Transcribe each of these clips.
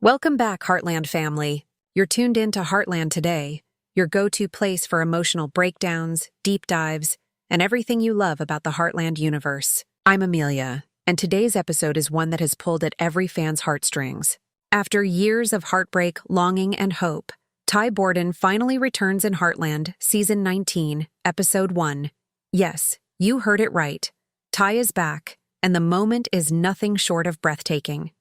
Welcome back, Heartland family. You're tuned in to Heartland today, your go-to place for emotional breakdowns, deep dives, and everything you love about the Heartland universe. I'm Amelia, and today's episode is one that has pulled at every fan's heartstrings. After years of heartbreak, longing, and hope, Ty Borden finally returns in Heartland, Season 19, Episode 1. Yes, you heard it right. Ty is back, and the moment is nothing short of breathtaking.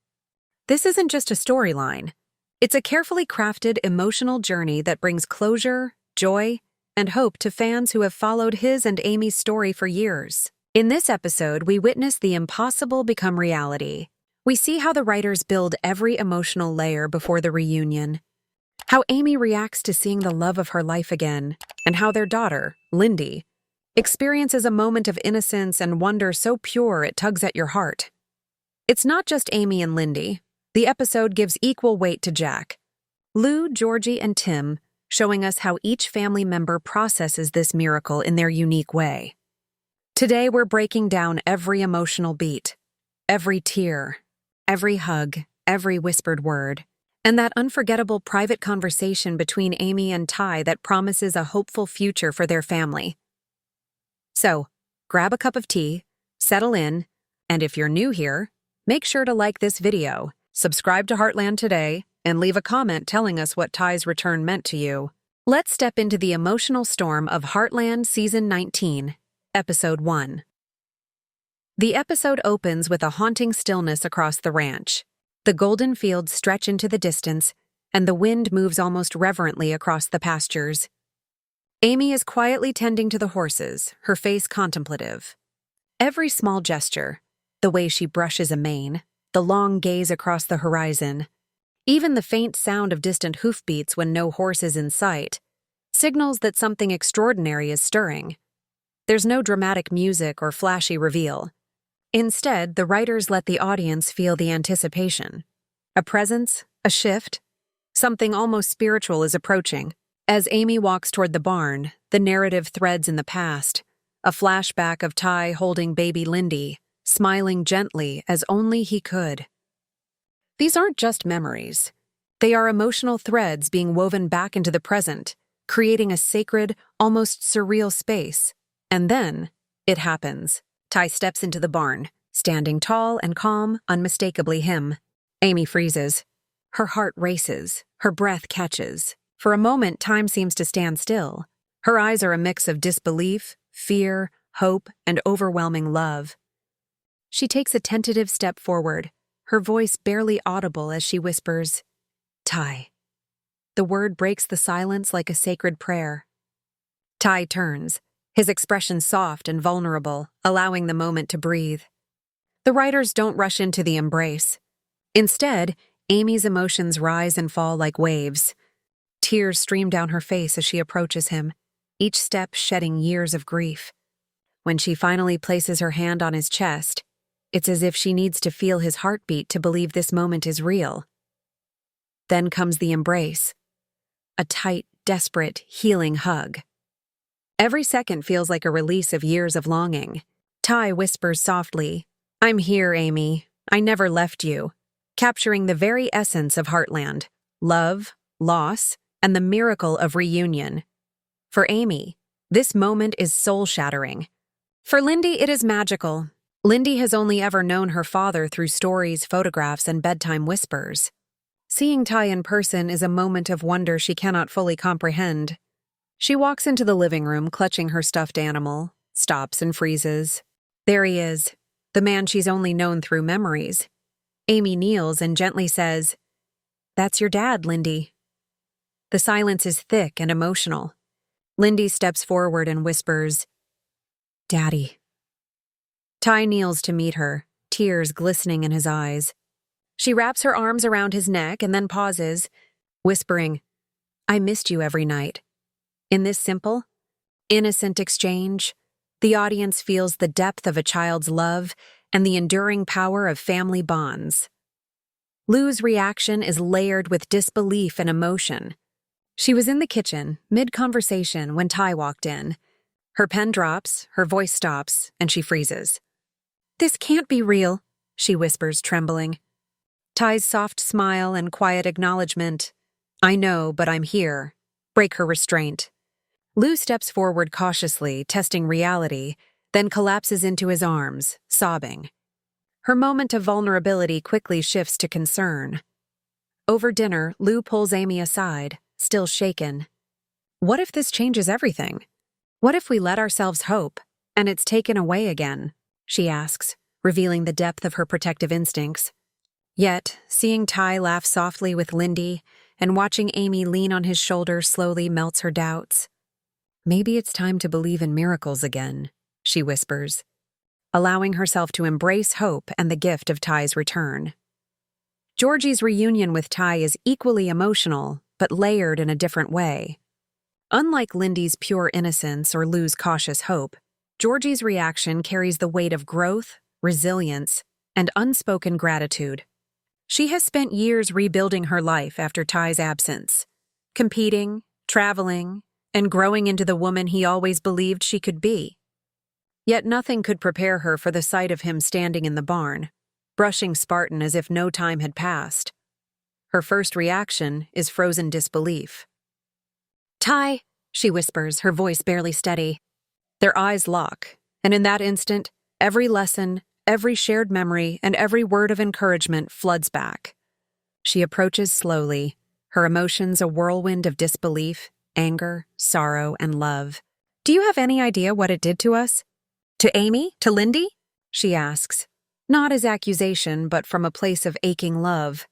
This isn't just a storyline. It's a carefully crafted emotional journey that brings closure, joy, and hope to fans who have followed his and Amy's story for years. In this episode, we witness the impossible become reality. We see how the writers build every emotional layer before the reunion, how Amy reacts to seeing the love of her life again, and how their daughter, Lindy, experiences a moment of innocence and wonder so pure it tugs at your heart. It's not just Amy and Lindy. The episode gives equal weight to Jack, Lou, Georgie, and Tim, showing us how each family member processes this miracle in their unique way. Today we're breaking down every emotional beat, every tear, every hug, every whispered word, and that unforgettable private conversation between Amy and Ty that promises a hopeful future for their family. So, grab a cup of tea, settle in, and if you're new here, make sure to like this video, subscribe to Heartland today, and leave a comment telling us what Ty's return meant to you. Let's step into the emotional storm of Heartland Season 19, Episode 1. The episode opens with a haunting stillness across the ranch. The golden fields stretch into the distance, and the wind moves almost reverently across the pastures. Amy is quietly tending to the horses, her face contemplative. Every small gesture, the way she brushes a mane, the long gaze across the horizon, even the faint sound of distant hoofbeats when no horse is in sight, signals that something extraordinary is stirring. There's no dramatic music or flashy reveal. Instead, the writers let the audience feel the anticipation. A presence, a shift, something almost spiritual is approaching. As Amy walks toward the barn, the narrative threads in the past, a flashback of Ty holding baby Lindy, smiling gently as only he could. These aren't just memories. They are emotional threads being woven back into the present, creating a sacred, almost surreal space. And then, it happens. Ty steps into the barn, standing tall and calm, unmistakably him. Amy freezes. Her heart races, her breath catches. For a moment, time seems to stand still. Her eyes are a mix of disbelief, fear, hope, and overwhelming love. She takes a tentative step forward, her voice barely audible as she whispers, "Ty." The word breaks the silence like a sacred prayer. Ty turns, his expression soft and vulnerable, allowing the moment to breathe. The writers don't rush into the embrace. Instead, Amy's emotions rise and fall like waves. Tears stream down her face as she approaches him, each step shedding years of grief. When she finally places her hand on his chest, it's as if she needs to feel his heartbeat to believe this moment is real. Then comes the embrace, a tight, desperate, healing hug. Every second feels like a release of years of longing. Ty whispers softly, "I'm here, Amy. I never left you," capturing the very essence of Heartland, love, loss, and the miracle of reunion. For Amy, this moment is soul-shattering. For Lindy, it is magical. Lindy has only ever known her father through stories, photographs, and bedtime whispers. Seeing Ty in person is a moment of wonder she cannot fully comprehend. She walks into the living room, clutching her stuffed animal, stops and freezes. There he is, the man she's only known through memories. Amy kneels and gently says, "That's your dad, Lindy." The silence is thick and emotional. Lindy steps forward and whispers, "Daddy." Ty kneels to meet her, tears glistening in his eyes. She wraps her arms around his neck and then pauses, whispering, "I missed you every night." In this simple, innocent exchange, the audience feels the depth of a child's love and the enduring power of family bonds. Lou's reaction is layered with disbelief and emotion. She was in the kitchen, mid-conversation, when Ty walked in. Her pen drops, her voice stops, and she freezes. "This can't be real," she whispers, trembling. Ty's soft smile and quiet acknowledgement, "I know, but I'm here," break her restraint. Lou steps forward cautiously, testing reality, then collapses into his arms, sobbing. Her moment of vulnerability quickly shifts to concern. Over dinner, Lou pulls Amy aside, still shaken. "What if this changes everything? What if we let ourselves hope, and it's taken away again?" she asks, revealing the depth of her protective instincts. Yet, seeing Ty laugh softly with Lindy and watching Amy lean on his shoulder slowly melts her doubts. "Maybe it's time to believe in miracles again," she whispers, allowing herself to embrace hope and the gift of Ty's return. Georgie's reunion with Ty is equally emotional, but layered in a different way. Unlike Lindy's pure innocence or Lou's cautious hope, Georgie's reaction carries the weight of growth, resilience, and unspoken gratitude. She has spent years rebuilding her life after Ty's absence, competing, traveling, and growing into the woman he always believed she could be. Yet nothing could prepare her for the sight of him standing in the barn, brushing Spartan as if no time had passed. Her first reaction is frozen disbelief. "Ty," she whispers, her voice barely steady. Their eyes lock, and in that instant, every lesson, every shared memory, and every word of encouragement floods back. She approaches slowly, her emotions a whirlwind of disbelief, anger, sorrow, and love. "Do you have any idea what it did to us? To Amy? To Lindy?" she asks, not as accusation, but from a place of aching love.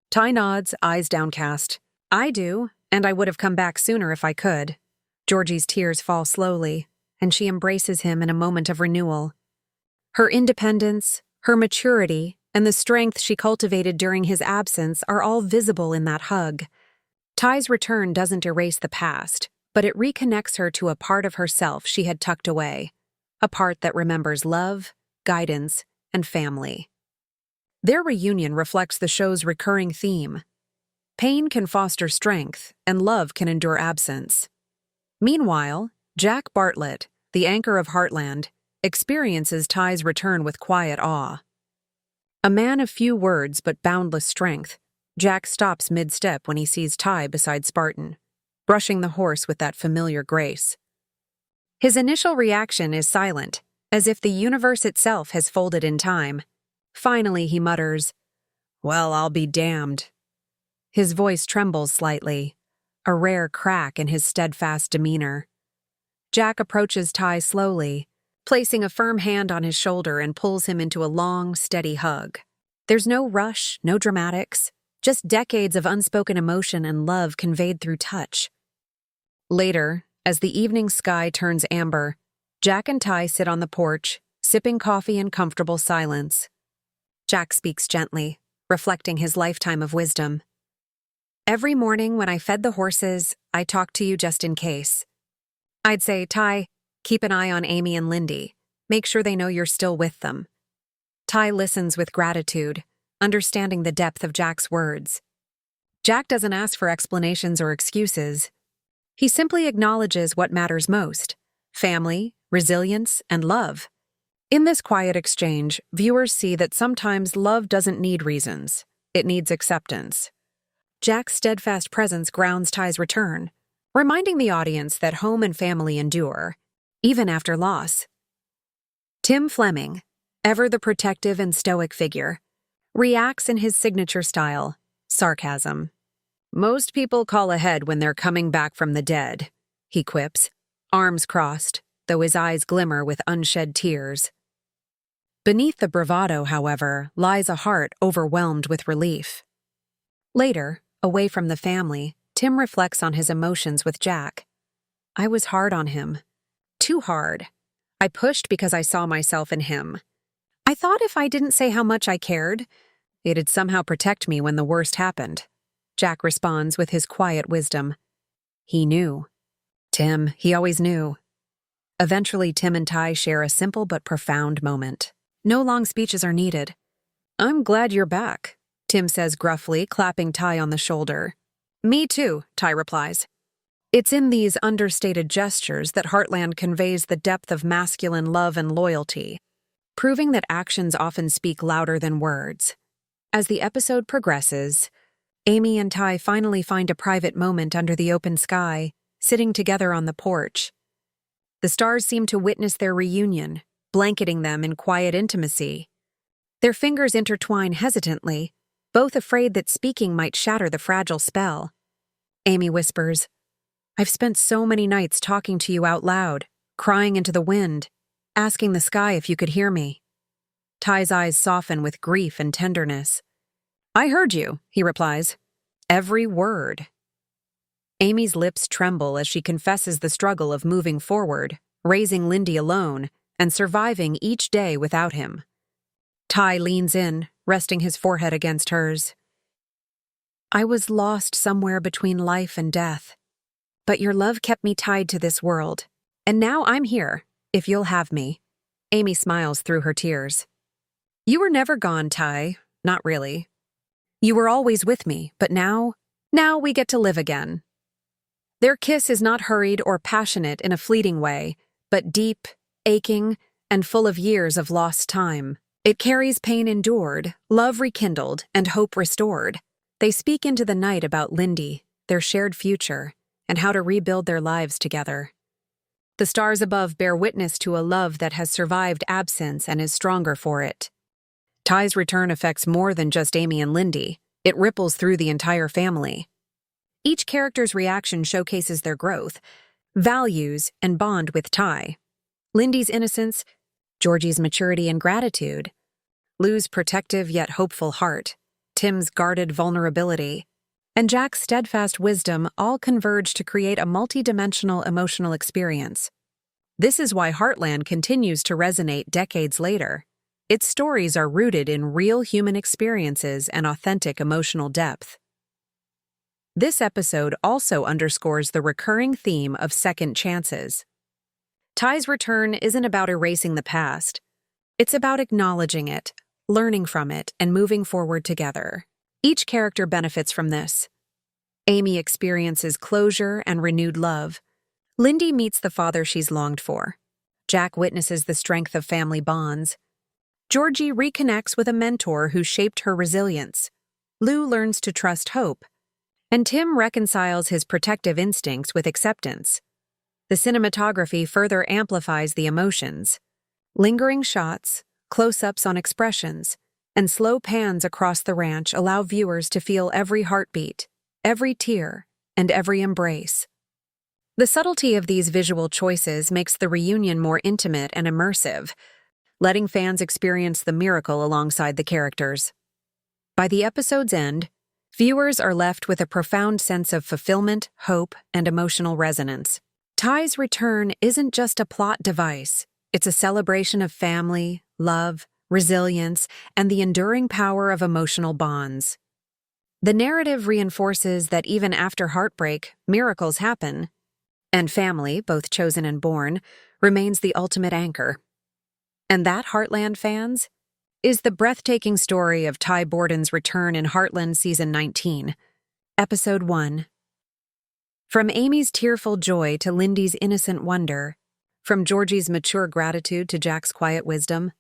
Ty nods, eyes downcast. "I do, and I would have come back sooner if I could." Georgie's tears fall slowly, and she embraces him in a moment of renewal. Her independence, her maturity, and the strength she cultivated during his absence are all visible in that hug. Ty's return doesn't erase the past, but it reconnects her to a part of herself she had tucked away, a part that remembers love, guidance, and family. Their reunion reflects the show's recurring theme. Pain can foster strength, and love can endure absence. Meanwhile, Jack Bartlett, the anchor of Heartland, experiences Ty's return with quiet awe. A man of few words but boundless strength, Jack stops mid-step when he sees Ty beside Spartan, brushing the horse with that familiar grace. His initial reaction is silent, as if the universe itself has folded in time. Finally, he mutters, "Well, I'll be damned." His voice trembles slightly, a rare crack in his steadfast demeanor. Jack approaches Ty slowly, placing a firm hand on his shoulder and pulls him into a long, steady hug. There's no rush, no dramatics, just decades of unspoken emotion and love conveyed through touch. Later, as the evening sky turns amber, Jack and Ty sit on the porch, sipping coffee in comfortable silence. Jack speaks gently, reflecting his lifetime of wisdom. "Every morning when I fed the horses, I talked to you just in case. I'd say, Ty, keep an eye on Amy and Lindy. Make sure they know you're still with them." Ty listens with gratitude, understanding the depth of Jack's words. Jack doesn't ask for explanations or excuses. He simply acknowledges what matters most: family, resilience, and love. In this quiet exchange, viewers see that sometimes love doesn't need reasons. It needs acceptance. Jack's steadfast presence grounds Ty's return, reminding the audience that home and family endure, even after loss. Tim Fleming, ever the protective and stoic figure, reacts in his signature style, sarcasm. "Most people call ahead when they're coming back from the dead," he quips, arms crossed, though his eyes glimmer with unshed tears. Beneath the bravado, however, lies a heart overwhelmed with relief. Later, away from the family, Tim reflects on his emotions with Jack. "I was hard on him. Too hard. I pushed because I saw myself in him. I thought if I didn't say how much I cared, it'd somehow protect me when the worst happened." Jack responds with his quiet wisdom. He knew. Tim, he always knew. Eventually, Tim and Ty share a simple but profound moment. No long speeches are needed. "I'm glad you're back," Tim says gruffly, clapping Ty on the shoulder. "Me too," Ty replies. It's in these understated gestures that Heartland conveys the depth of masculine love and loyalty, proving that actions often speak louder than words. As the episode progresses, Amy and Ty finally find a private moment under the open sky, sitting together on the porch. The stars seem to witness their reunion, blanketing them in quiet intimacy. Their fingers intertwine hesitantly, both afraid that speaking might shatter the fragile spell. Amy whispers, "I've spent so many nights talking to you out loud, crying into the wind, asking the sky if you could hear me." Ty's eyes soften with grief and tenderness. "I heard you," he replies. "Every word." Amy's lips tremble as she confesses the struggle of moving forward, raising Lindy alone, and surviving each day without him. Ty leans in, resting his forehead against hers. "I was lost somewhere between life and death, but your love kept me tied to this world, and now I'm here, if you'll have me." Amy smiles through her tears. "You were never gone, Ty. Not really. You were always with me, but now we get to live again." Their kiss is not hurried or passionate in a fleeting way, but deep, aching, and full of years of lost time. It carries pain endured, love rekindled, and hope restored. They speak into the night about Lindy, their shared future, and how to rebuild their lives together. The stars above bear witness to a love that has survived absence and is stronger for it. Ty's return affects more than just Amy and Lindy. It ripples through the entire family. Each character's reaction showcases their growth, values, and bond with Ty. Lindy's innocence, Georgie's maturity and gratitude, Lou's protective yet hopeful heart, Tim's guarded vulnerability, and Jack's steadfast wisdom all converge to create a multidimensional emotional experience. This is why Heartland continues to resonate decades later. Its stories are rooted in real human experiences and authentic emotional depth. This episode also underscores the recurring theme of second chances. Ty's return isn't about erasing the past. It's about acknowledging it, learning from it, and moving forward together. Each character benefits from this. Amy experiences closure and renewed love. Lindy meets the father she's longed for. Jack witnesses the strength of family bonds. Georgie reconnects with a mentor who shaped her resilience. Lou learns to trust hope. And Tim reconciles his protective instincts with acceptance. The cinematography further amplifies the emotions. Lingering shots, close-ups on expressions, and slow pans across the ranch allow viewers to feel every heartbeat, every tear, and every embrace. The subtlety of these visual choices makes the reunion more intimate and immersive, letting fans experience the miracle alongside the characters. By the episode's end, viewers are left with a profound sense of fulfillment, hope, and emotional resonance. Ty's return isn't just a plot device. It's a celebration of family, love, resilience, and the enduring power of emotional bonds. The narrative reinforces that even after heartbreak, miracles happen, and family, both chosen and born, remains the ultimate anchor. And that, Heartland fans, is the breathtaking story of Ty Borden's return in Heartland Season 19, Episode 1. From Amy's tearful joy to Lindy's innocent wonder, from Georgie's mature gratitude to Jack's quiet wisdom,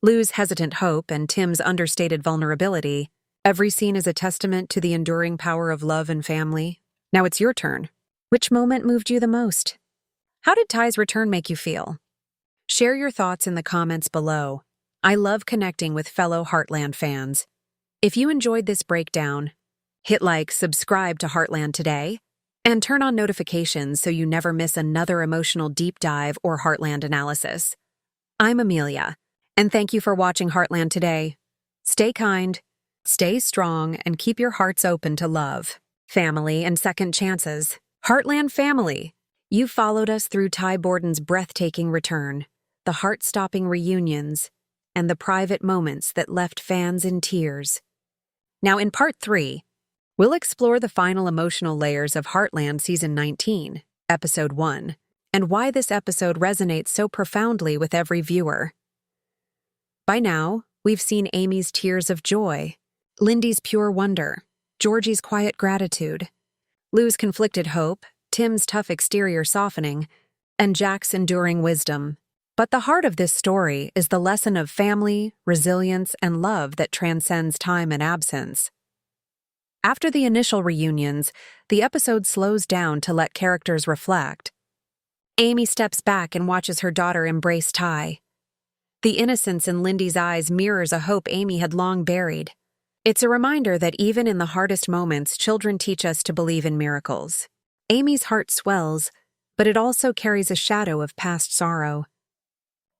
Lou's hesitant hope and Tim's understated vulnerability, every scene is a testament to the enduring power of love and family. Now it's your turn. Which moment moved you the most? How did Ty's return make you feel? Share your thoughts in the comments below. I love connecting with fellow Heartland fans. If you enjoyed this breakdown, hit like, subscribe to Heartland today, and turn on notifications so you never miss another emotional deep dive or Heartland analysis. I'm Amelia, and thank you for watching Heartland today. Stay kind, stay strong, and keep your hearts open to love, family, and second chances. Heartland family, you followed us through Ty Borden's breathtaking return, the heart-stopping reunions, and the private moments that left fans in tears. Now in Part 3, we'll explore the final emotional layers of Heartland Season 19, Episode 1, and why this episode resonates so profoundly with every viewer. By now, we've seen Amy's tears of joy, Lindy's pure wonder, Georgie's quiet gratitude, Lou's conflicted hope, Tim's tough exterior softening, and Jack's enduring wisdom. But the heart of this story is the lesson of family, resilience, and love that transcends time and absence. After the initial reunions, the episode slows down to let characters reflect. Amy steps back and watches her daughter embrace Ty. The innocence in Lindy's eyes mirrors a hope Amy had long buried. It's a reminder that even in the hardest moments, children teach us to believe in miracles. Amy's heart swells, but it also carries a shadow of past sorrow.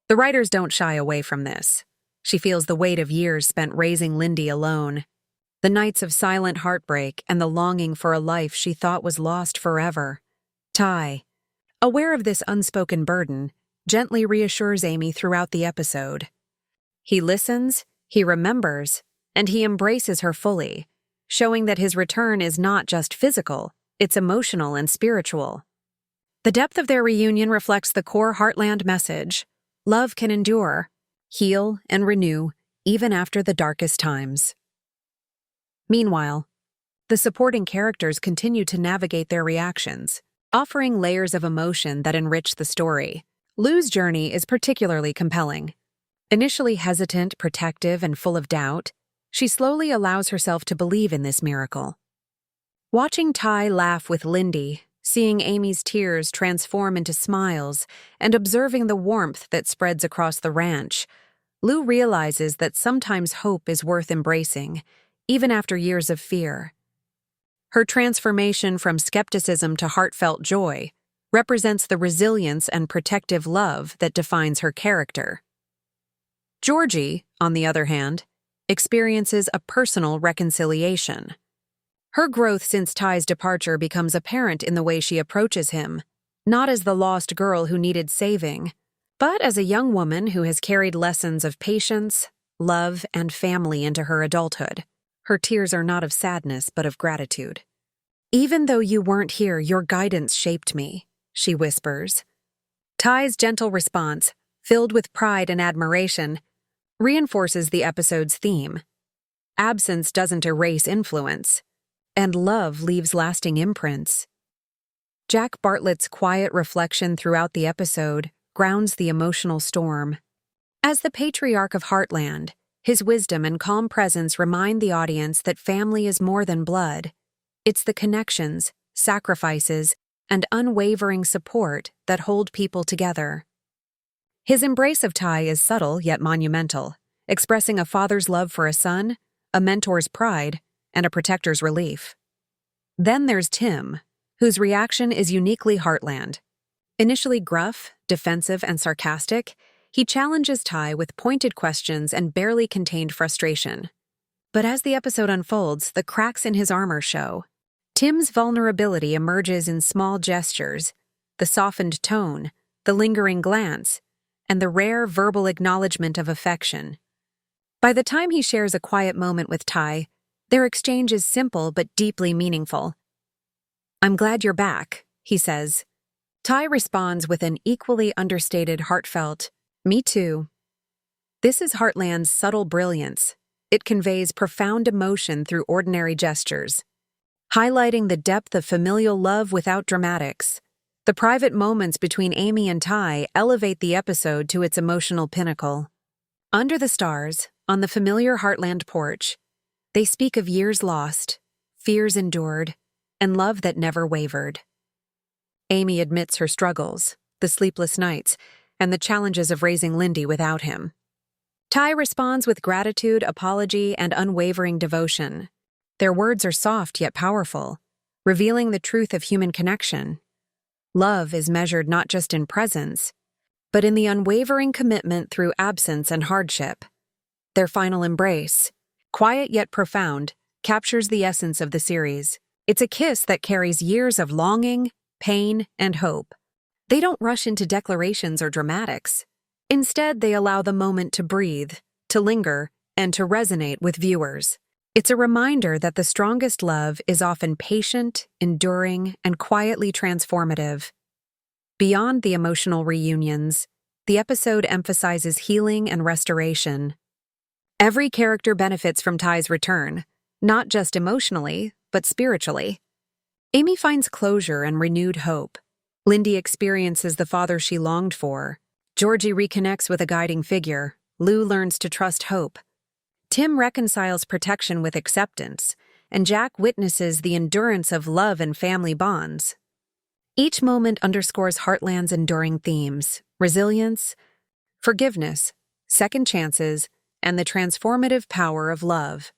The writers don't shy away from this. She feels the weight of years spent raising Lindy alone, the nights of silent heartbreak and the longing for a life she thought was lost forever. Ty, aware of this unspoken burden, gently reassures Amy throughout the episode. He listens, he remembers, and he embraces her fully, showing that his return is not just physical, it's emotional and spiritual. The depth of their reunion reflects the core Heartland message: love can endure, heal, and renew, even after the darkest times. Meanwhile, the supporting characters continue to navigate their reactions, offering layers of emotion that enrich the story. Lou's journey is particularly compelling. Initially hesitant, protective, and full of doubt, she slowly allows herself to believe in this miracle. Watching Ty laugh with Lindy, seeing Amy's tears transform into smiles, and observing the warmth that spreads across the ranch, Lou realizes that sometimes hope is worth embracing, even after years of fear. Her transformation from skepticism to heartfelt joy represents the resilience and protective love that defines her character. Georgie, on the other hand, experiences a personal reconciliation. Her growth since Ty's departure becomes apparent in the way she approaches him, not as the lost girl who needed saving, but as a young woman who has carried lessons of patience, love, and family into her adulthood. Her tears are not of sadness, but of gratitude. "Even though you weren't here, your guidance shaped me," she whispers. Ty's gentle response, filled with pride and admiration, reinforces the episode's theme. Absence doesn't erase influence, and love leaves lasting imprints. Jack Bartlett's quiet reflection throughout the episode grounds the emotional storm. As the patriarch of Heartland, his wisdom and calm presence remind the audience that family is more than blood. It's the connections, sacrifices, and unwavering support that hold people together. His embrace of Ty is subtle yet monumental, expressing a father's love for a son, a mentor's pride, and a protector's relief. Then there's Tim, whose reaction is uniquely Heartland. Initially gruff, defensive, and sarcastic, he challenges Ty with pointed questions and barely contained frustration. But as the episode unfolds, the cracks in his armor show. Tim's vulnerability emerges in small gestures, the softened tone, the lingering glance, and the rare verbal acknowledgement of affection. By the time he shares a quiet moment with Ty, their exchange is simple but deeply meaningful. "I'm glad you're back," he says. Ty responds with an equally understated heartfelt, "Me too." This is Heartland's subtle brilliance. It conveys profound emotion through ordinary gestures, highlighting the depth of familial love without dramatics. The private moments between Amy and Ty elevate the episode to its emotional pinnacle. Under the stars, on the familiar Heartland porch, they speak of years lost, fears endured, and love that never wavered. Amy admits her struggles, the sleepless nights, and the challenges of raising Lindy without him. Ty responds with gratitude, apology, and unwavering devotion. Their words are soft yet powerful, revealing the truth of human connection. Love is measured not just in presence, but in the unwavering commitment through absence and hardship. Their final embrace, quiet yet profound, captures the essence of the series. It's a kiss that carries years of longing, pain, and hope. They don't rush into declarations or dramatics. Instead, they allow the moment to breathe, to linger, and to resonate with viewers. It's a reminder that the strongest love is often patient, enduring, and quietly transformative. Beyond the emotional reunions, the episode emphasizes healing and restoration. Every character benefits from Ty's return, not just emotionally, but spiritually. Amy finds closure and renewed hope. Lindy experiences the father she longed for, Georgie reconnects with a guiding figure. Lou learns to trust hope. Tim reconciles protection with acceptance, and Jack witnesses the endurance of love and family bonds. Each moment underscores Heartland's enduring themes: resilience, forgiveness, second chances, and the transformative power of love.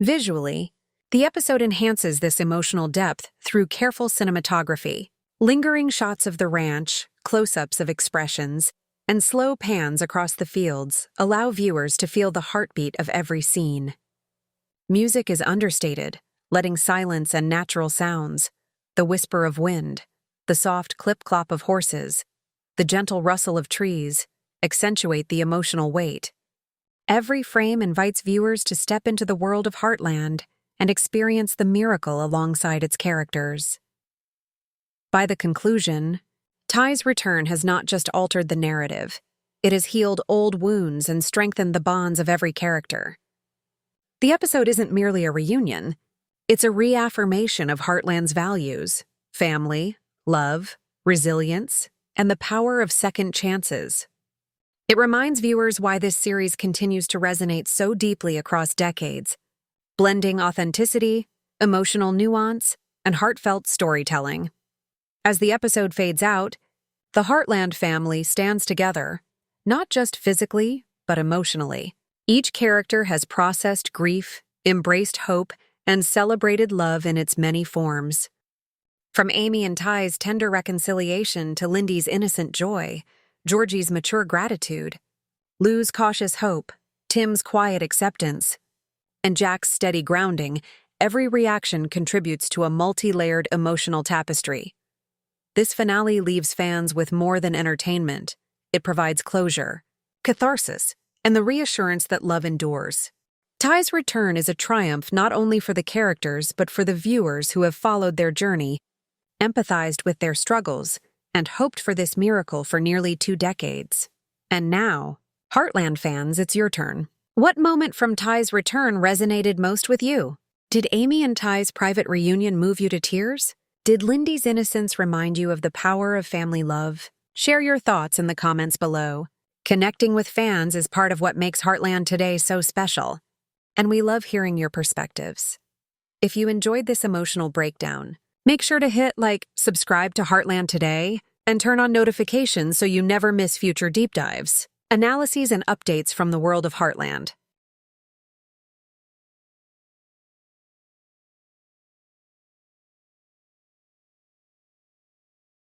Visually, the episode enhances this emotional depth through careful cinematography. Lingering shots of the ranch, close-ups of expressions, and slow pans across the fields allow viewers to feel the heartbeat of every scene. Music is understated, letting silence and natural sounds, the whisper of wind, the soft clip-clop of horses, the gentle rustle of trees, accentuate the emotional weight. Every frame invites viewers to step into the world of Heartland and experience the miracle alongside its characters. By the conclusion, Ty's return has not just altered the narrative, it has healed old wounds and strengthened the bonds of every character. The episode isn't merely a reunion, it's a reaffirmation of Heartland's values: family, love, resilience, and the power of second chances. It reminds viewers why this series continues to resonate so deeply across decades, blending authenticity, emotional nuance, and heartfelt storytelling. As the episode fades out, the Heartland family stands together, not just physically, but emotionally. Each character has processed grief, embraced hope, and celebrated love in its many forms. From Amy and Ty's tender reconciliation to Lindy's innocent joy, Georgie's mature gratitude, Lou's cautious hope, Tim's quiet acceptance, and Jack's steady grounding, every reaction contributes to a multi-layered emotional tapestry. This finale leaves fans with more than entertainment. It provides closure, catharsis, and the reassurance that love endures. Ty's return is a triumph not only for the characters but for the viewers who have followed their journey, empathized with their struggles, and hoped for this miracle for nearly 2 decades. And now, Heartland fans, it's your turn. What moment from Ty's return resonated most with you? Did Amy and Ty's private reunion move you to tears? Did Lindy's innocence remind you of the power of family love? Share your thoughts in the comments below. Connecting with fans is part of what makes Heartland Today so special, and we love hearing your perspectives. If you enjoyed this emotional breakdown, make sure to hit like, subscribe to Heartland Today, and turn on notifications so you never miss future deep dives, analyses, and updates from the world of Heartland.